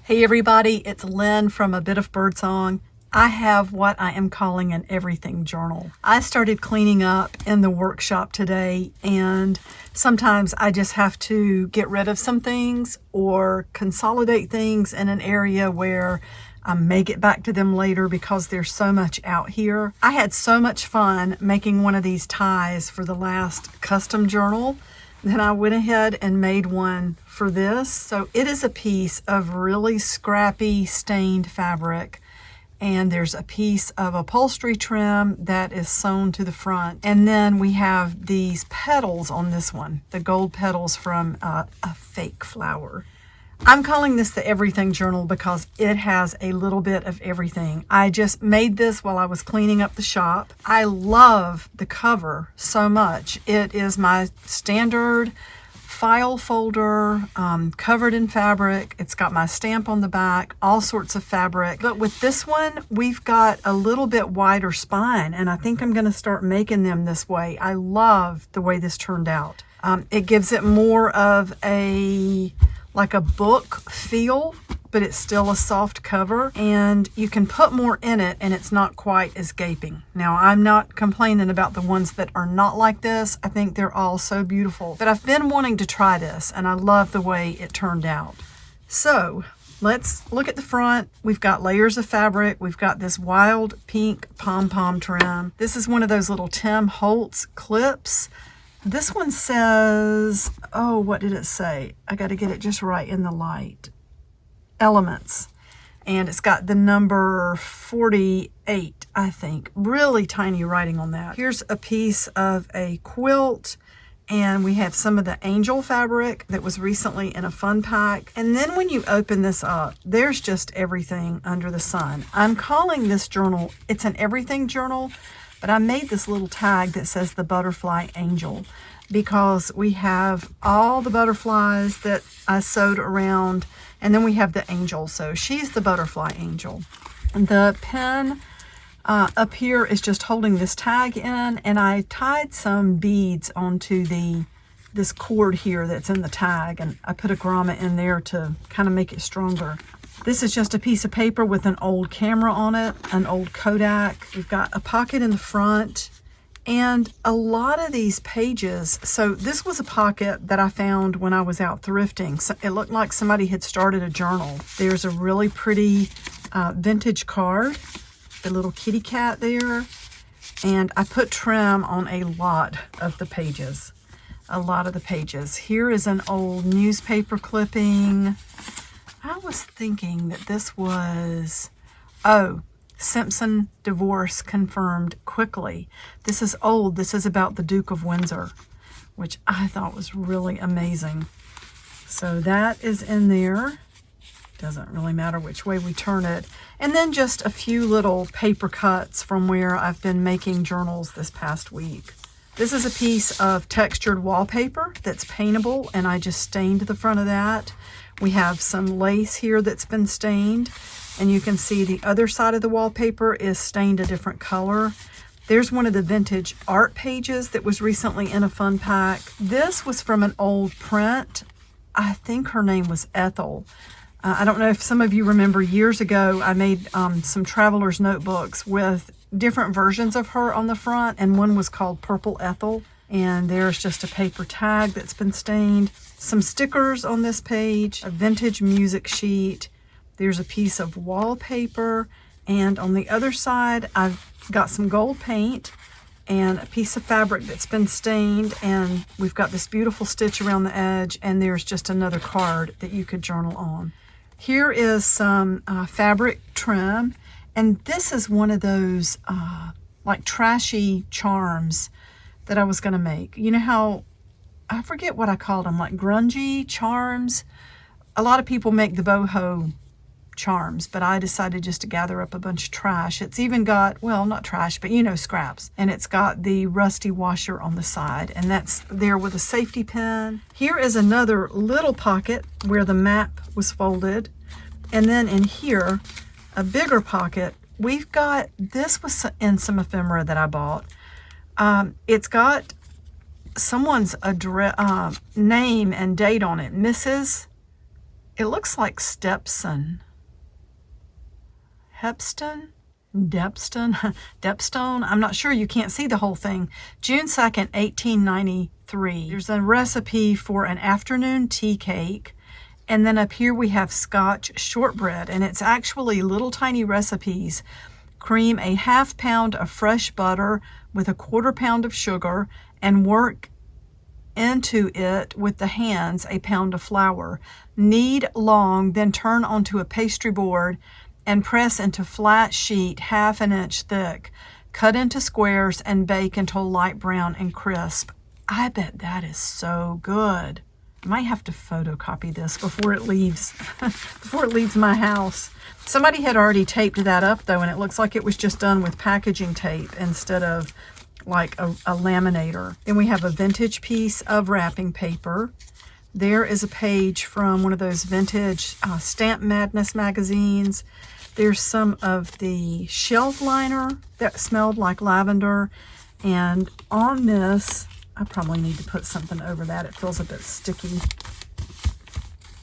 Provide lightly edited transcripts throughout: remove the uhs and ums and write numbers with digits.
Hey everybody, it's Lynn from A Bit of Birdsong. I have what I am calling an everything journal. I started cleaning up in the workshop today, and sometimes I just have to get rid of some things or consolidate things in an area where I may get back to them later because there's so much out here. I had so much fun making one of these ties for the last custom journal. Then I went ahead and made one for this. So it is a piece of really scrappy stained fabric, and there's a piece of upholstery trim that is sewn to the front. And then we have these petals on this one, the gold petals from a fake flower. I'm calling this the Everything Journal because it has a little bit of everything. I just made this while I was cleaning up the shop. I love the cover so much. It is my standard file folder, covered in fabric. It's got my stamp on the back, all sorts of fabric. But with this one, we've got a little bit wider spine, and I think I'm going to start making them this way. I love the way this turned out. It gives it more of like a book feel, but it's still a soft cover, and you can put more in it and it's not quite as gaping. Now, I'm not complaining about the ones that are not like this. I think they're all so beautiful, but I've been wanting to try this and I love the way it turned out. So let's look at the front. We've got layers of fabric. We've got this wild pink pom-pom trim. This is one of those little Tim Holtz clips. This one says, oh, what did it say? I got to get it just right in the light. Elements. And it's got the number 48, I think. Really tiny writing on that. Here's a piece of a quilt, and we have some of the angel fabric that was recently in a fun pack. And then when you open this up, there's just everything under the sun. I'm calling this journal, it's an everything journal, but I made this little tag that says the butterfly angel because we have all the butterflies that I sewed around, and then we have the angel. So she's the butterfly angel. The pen up here is just holding this tag in, and I tied some beads onto this cord here that's in the tag, and I put a grommet in there to kind of make it stronger. This is just a piece of paper with an old camera on it, an old Kodak. We've got a pocket in the front and a lot of these pages. So this was a pocket that I found when I was out thrifting. So it looked like somebody had started a journal. There's a really pretty vintage card, the little kitty cat there. And I put trim on a lot of the pages. Here is an old newspaper clipping. I was thinking that this was, Simpson divorce confirmed quickly. This is old. This is about the Duke of Windsor, which I thought was really amazing. So that is in there. Doesn't really matter which way we turn it. And then just a few little paper cuts from where I've been making journals this past week. This is a piece of textured wallpaper that's paintable, and I just stained the front of that. We have some lace here that's been stained, and you can see the other side of the wallpaper is stained a different color. There's one of the vintage art pages that was recently in a fun pack. This was from an old print. I think her name was Ethel. I don't know if some of you remember years ago, I made some traveler's notebooks with different versions of her on the front, and one was called Purple Ethel. And there's just a paper tag that's been stained. Some stickers on this page, a vintage music sheet. There's a piece of wallpaper, and on the other side, I've got some gold paint and a piece of fabric that's been stained, and we've got this beautiful stitch around the edge, and there's just another card that you could journal on. Here is some fabric trim, and this is one of those like trashy charms that I was going to make. You know how, I forget what I called them, like grungy charms. A lot of people make the boho charms, but I decided just to gather up a bunch of trash. It's even got, well, not trash, but you know, scraps. And it's got the rusty washer on the side, and that's there with a safety pin. Here is another little pocket where the map was folded. And then in here, a bigger pocket. We've got, this was in some ephemera that I bought. It's got someone's address, name and date on it. Mrs. It looks like Stepson. Hepston? Depstone? I'm not sure. You can't see the whole thing. June 2nd, 1893. There's a recipe for an afternoon tea cake. And then up here we have Scotch shortbread. And it's actually little tiny recipes. Cream a 1/2 pound of fresh butter with a 1/4 pound of sugar and work into it with the hands a pound of flour. Knead long, then turn onto a pastry board and press into flat sheet 1/2 inch thick. Cut into squares and bake until light brown and crisp. I bet that is so good. I might have to photocopy this before it leaves my house. Somebody had already taped that up though, and it looks like it was just done with packaging tape instead of like a laminator. Then we have a vintage piece of wrapping paper. There is a page from one of those vintage Stamp Madness magazines. There's some of the shelf liner that smelled like lavender. And on this, I probably need to put something over that. It feels a bit sticky.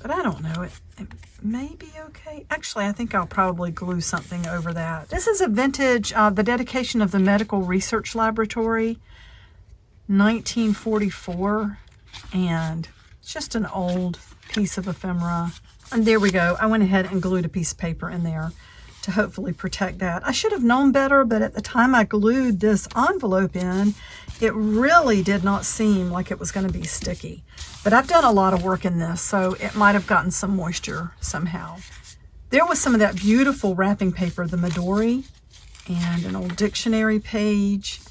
But I don't know. It may be okay. Actually, I think I'll probably glue something over that. This is a vintage, the dedication of the Medical Research Laboratory, 1944. And it's just an old piece of ephemera. And there we go. I went ahead and glued a piece of paper in there to hopefully protect that. I should have known better, but at the time I glued this envelope in, it really did not seem like it was going to be sticky. But I've done a lot of work in this, so it might have gotten some moisture somehow. There was some of that beautiful wrapping paper, the Midori, and an old dictionary page.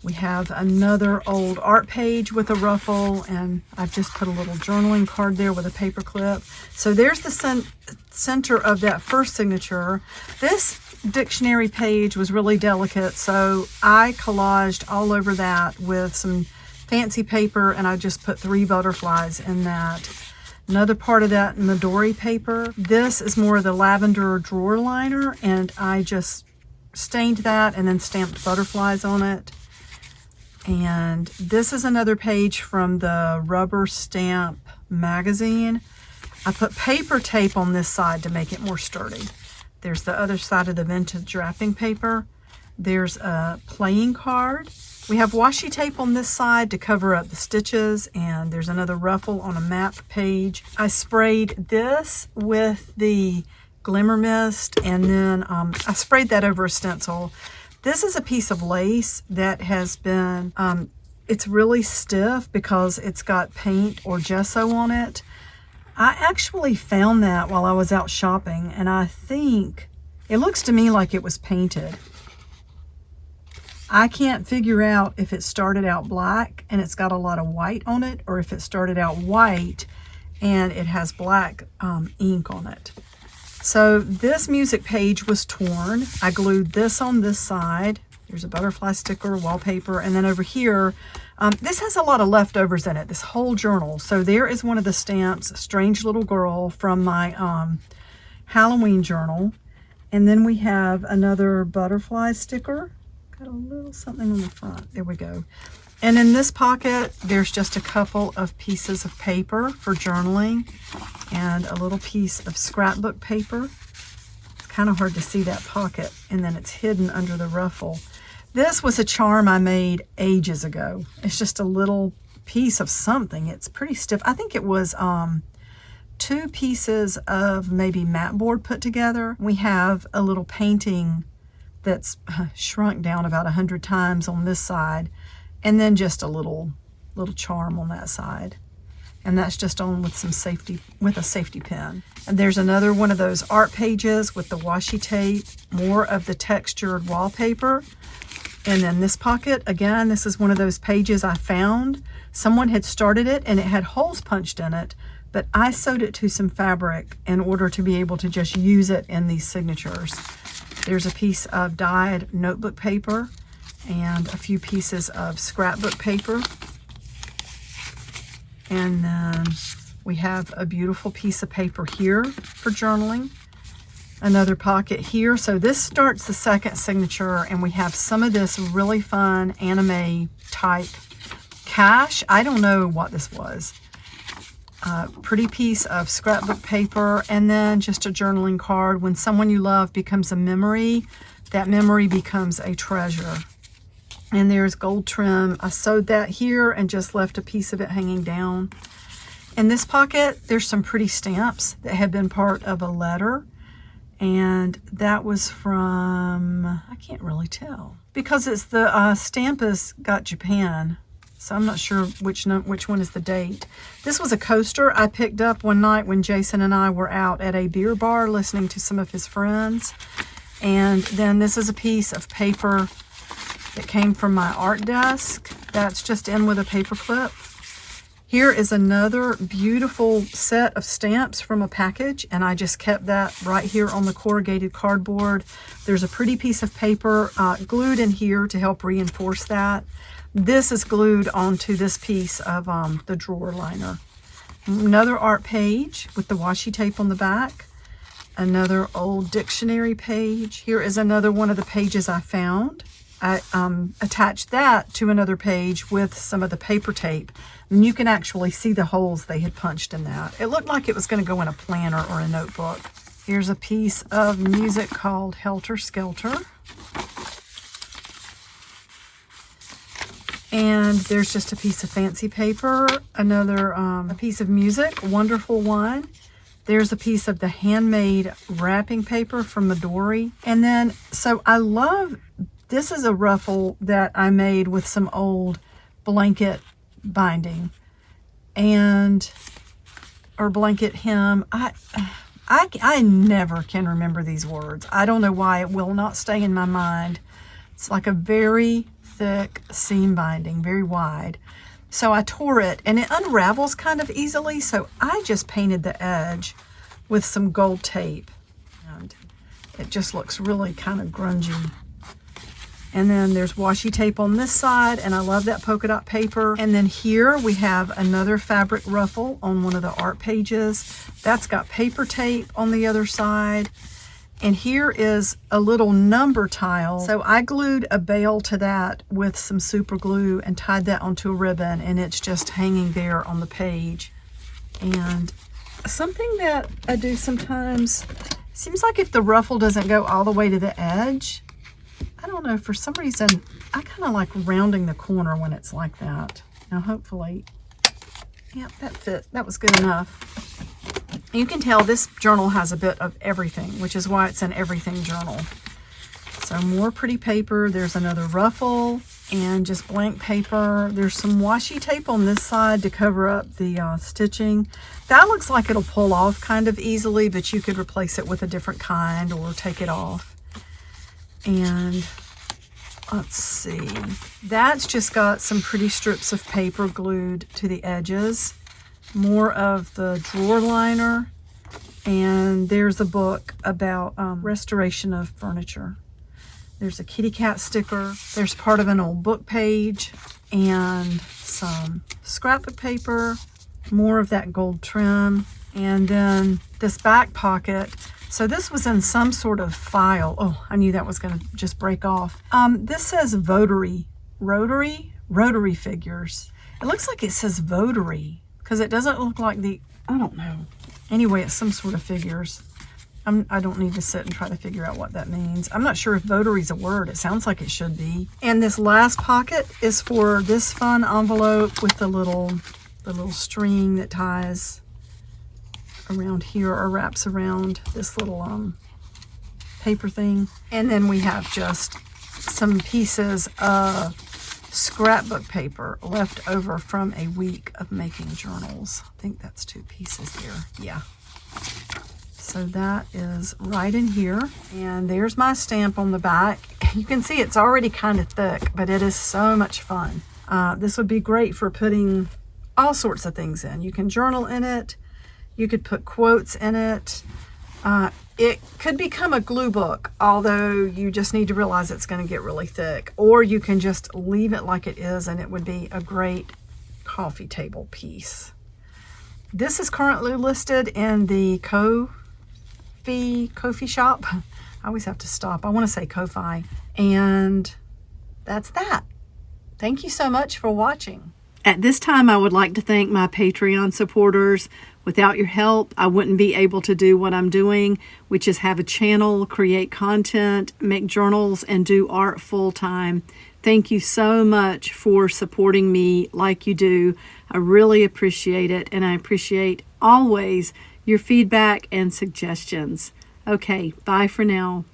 We have another old art page with a ruffle, and I've just put a little journaling card there with a paper clip. So there's the center of that first signature. This dictionary page was really delicate, so I collaged all over that with some fancy paper, and I just put 3 butterflies in that. Another part of that Midori paper. This is more of the lavender drawer liner, and I just stained that and then stamped butterflies on it. And this is another page from the Rubber Stamp magazine. I put paper tape on this side to make it more sturdy. There's the other side of the vintage wrapping paper. There's a playing card. We have washi tape on this side to cover up the stitches, and there's another ruffle on a map page. I sprayed this with the Glimmer Mist, and then I sprayed that over a stencil. This is a piece of lace that has been, it's really stiff because it's got paint or gesso on it. I actually found that while I was out shopping, and I think it looks to me like it was painted. I can't figure out if it started out black and it's got a lot of white on it, or if it started out white and it has black ink on it. So this music page was torn. I glued this on this side. There's a butterfly sticker, wallpaper, and then over here, this has a lot of leftovers in it, this whole journal. So there is one of the stamps, Strange Little Girl, from my Halloween journal. And then we have another butterfly sticker. Got a little something on the front. There we go. And in this pocket, there's just a couple of pieces of paper for journaling and a little piece of scrapbook paper. It's kind of hard to see that pocket, and then it's hidden under the ruffle. This was a charm I made ages ago. It's just a little piece of something. It's pretty stiff. I think it was 2 pieces of maybe mat board put together. We have a little painting that's shrunk down about 100 times on this side, and then just a little charm on that side. And that's just on with some safety, with a safety pin. And there's another one of those art pages with the washi tape, more of the textured wallpaper. And then this pocket, again, this is one of those pages I found. Someone had started it and it had holes punched in it, but I sewed it to some fabric in order to be able to just use it in these signatures. There's a piece of dyed notebook paper and a few pieces of scrapbook paper. And then we have a beautiful piece of paper here for journaling. Another pocket here. So this starts the second signature, and we have some of this really fun anime type cash. I don't know what this was. a pretty piece of scrapbook paper, and then just a journaling card. When someone you love becomes a memory, that memory becomes a treasure. And there's gold trim. I sewed that here and just left a piece of it hanging down. In this pocket, there's some pretty stamps that had been part of a letter. And that was from, I can't really tell. Because it's the stamp has got Japan. So I'm not sure which one is the date. This was a coaster I picked up one night when Jason and I were out at a beer bar listening to some of his friends. And then this is a piece of paper that came from my art desk. That's just in with a paper clip. Here is another beautiful set of stamps from a package, and I just kept that right here on the corrugated cardboard. There's a pretty piece of paper glued in here to help reinforce that. This is glued onto this piece of the drawer liner. Another art page with the washi tape on the back. Another old dictionary page. Here is another one of the pages I found. I attached that to another page with some of the paper tape. And you can actually see the holes they had punched in that. It looked like it was going to go in a planner or a notebook. Here's a piece of music called Helter Skelter. And there's just a piece of fancy paper. Another a piece of music, wonderful one. There's a piece of the handmade wrapping paper from Midori. And then, so I love, this is a ruffle that I made with some old blanket binding or blanket hem. I never can remember these words. I don't know why. It will not stay in my mind. It's like a very thick seam binding, very wide. So I tore it and it unravels kind of easily. So I just painted the edge with some gold tape and it just looks really kind of grungy. And then there's washi tape on this side, and I love that polka dot paper. And then here we have another fabric ruffle on one of the art pages. That's got paper tape on the other side. And here is a little number tile. So I glued a bail to that with some super glue and tied that onto a ribbon, and it's just hanging there on the page. And something that I do sometimes, seems like if the ruffle doesn't go all the way to the edge, I don't know, for some reason, I kind of like rounding the corner when it's like that. Now, hopefully, yeah, that fit. That was good enough. You can tell this journal has a bit of everything, which is why it's an everything journal. So more pretty paper. There's another ruffle and just blank paper. There's some washi tape on this side to cover up the stitching. That looks like it'll pull off kind of easily, but you could replace it with a different kind or take it off. And let's see, that's just got some pretty strips of paper glued to the edges. More of the drawer liner. And there's a book about restoration of furniture. There's a kitty cat sticker. There's part of an old book page and some scrapbook paper. More of that gold trim. And then this back pocket. So this was in some sort of file. Oh, I knew that was going to just break off. This says rotary figures. It looks like it says votary because it doesn't look like I don't know. Anyway, it's some sort of figures. I don't need to sit and try to figure out what that means. I'm not sure if votary is a word. It sounds like it should be. And this last pocket is for this fun envelope with the little string that ties around here or wraps around this little paper thing. And then we have just some pieces of scrapbook paper left over from a week of making journals. I think that's 2 pieces there. Yeah. So that is right in here. And there's my stamp on the back. You can see it's already kind of thick, but it is so much fun. This would be great for putting all sorts of things in. You can journal in it. You could put quotes in it. It could become a glue book, although you just need to realize it's going to get really thick. Or you can just leave it like it is and it would be a great coffee table piece. This is currently listed in the Ko-fi shop. I always have to stop. I want to say Ko-fi. And that's that. Thank you so much for watching. At this time, I would like to thank my Patreon supporters. Without your help, I wouldn't be able to do what I'm doing, which is have a channel, create content, make journals, and do art full time. Thank you so much for supporting me like you do. I really appreciate it, and I appreciate always your feedback and suggestions. Okay, bye for now.